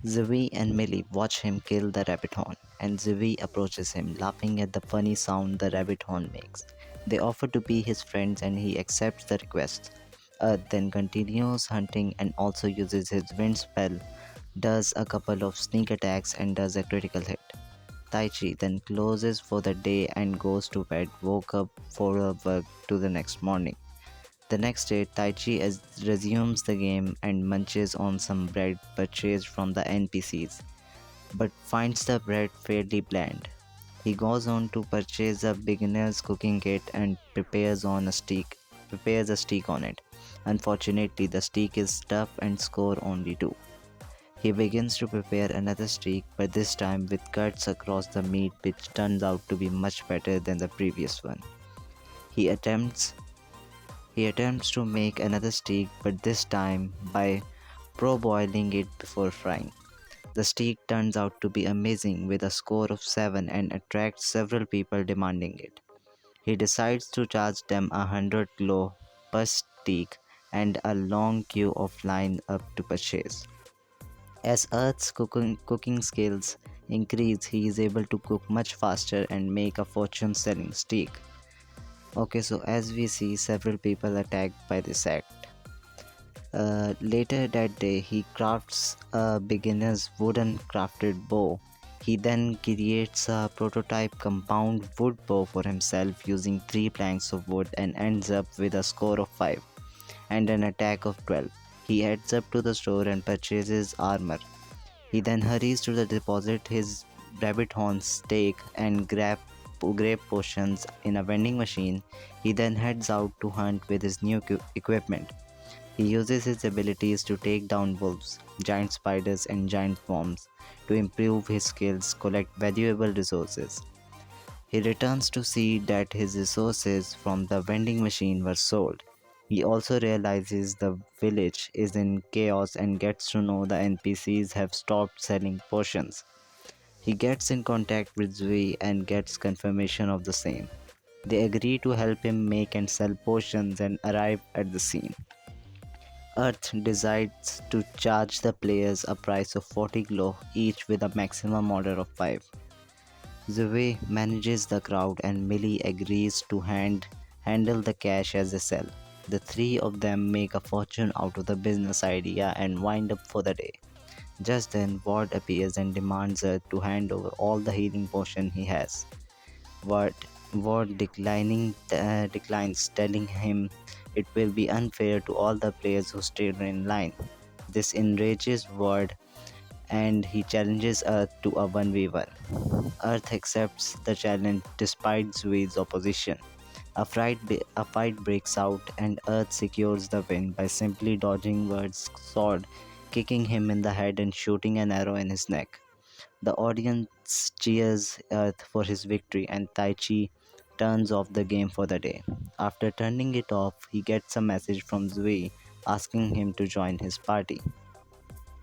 Zooey and Millie watch him kill the rabbit horn, and Zooey approaches him, laughing at the funny sound the rabbit horn makes. They offer to be his friends, and he accepts the request. Earth then continues hunting and also uses his wind spell, does a couple of sneak attacks, and does a critical hit. Taichi then closes for the day and goes to bed, woke up for her work to the next morning. The next day, Taichi resumes the game and munches on some bread purchased from the NPCs, but finds the bread fairly bland. He goes on to purchase a beginner's cooking kit and prepares a steak on it. Unfortunately, the steak is tough and score only 2. He begins to prepare another steak, but this time with cuts across the meat, which turns out to be much better than the previous one. He attempts he attempts to make another steak, but this time by pro-boiling it before frying. The steak turns out to be amazing with a score of 7 and attracts several people demanding it. He decides to charge them 100 per steak and a long queue of line up to purchase. As Earth's cooking skills increase, he is able to cook much faster and make a fortune selling steak. Okay, so as we see, several people attacked by this act. Later that day, he crafts a beginner's wooden crafted bow. He then creates a prototype compound wood bow for himself using 3 planks of wood and ends up with a score of 5 and an attack of 12. He heads up to the store and purchases armor. He then hurries to the deposit his rabbit horn steak and grape potions in a vending machine. He then heads out to hunt with his new equipment. He uses his abilities to take down wolves, giant spiders, and giant worms to improve his skills, collect valuable resources. He returns to see that his resources from the vending machine were sold. He also realizes the village is in chaos and gets to know the NPCs have stopped selling potions. He gets in contact with Zui and gets confirmation of the same. They agree to help him make and sell potions and arrive at the scene. Earth decides to charge the players a price of 40 glow each with a maximum order of 5. Zui manages the crowd and Millie agrees to handle the cash as they sell. The three of them make a fortune out of the business idea and wind up for the day. Just then, Ward appears and demands her to hand over all the healing potion he has. Ward, Ward declines, telling him it will be unfair to all the players who stayed in line. This enrages Ward and he challenges Earth to a 1v1. Earth accepts the challenge despite Zui's opposition. A fight breaks out and Earth secures the win by simply dodging Ward's sword, kicking him in the head and shooting an arrow in his neck. The audience cheers Earth for his victory and Taichi turns off the game for the day. After turning it off, he gets a message from Zui asking him to join his party.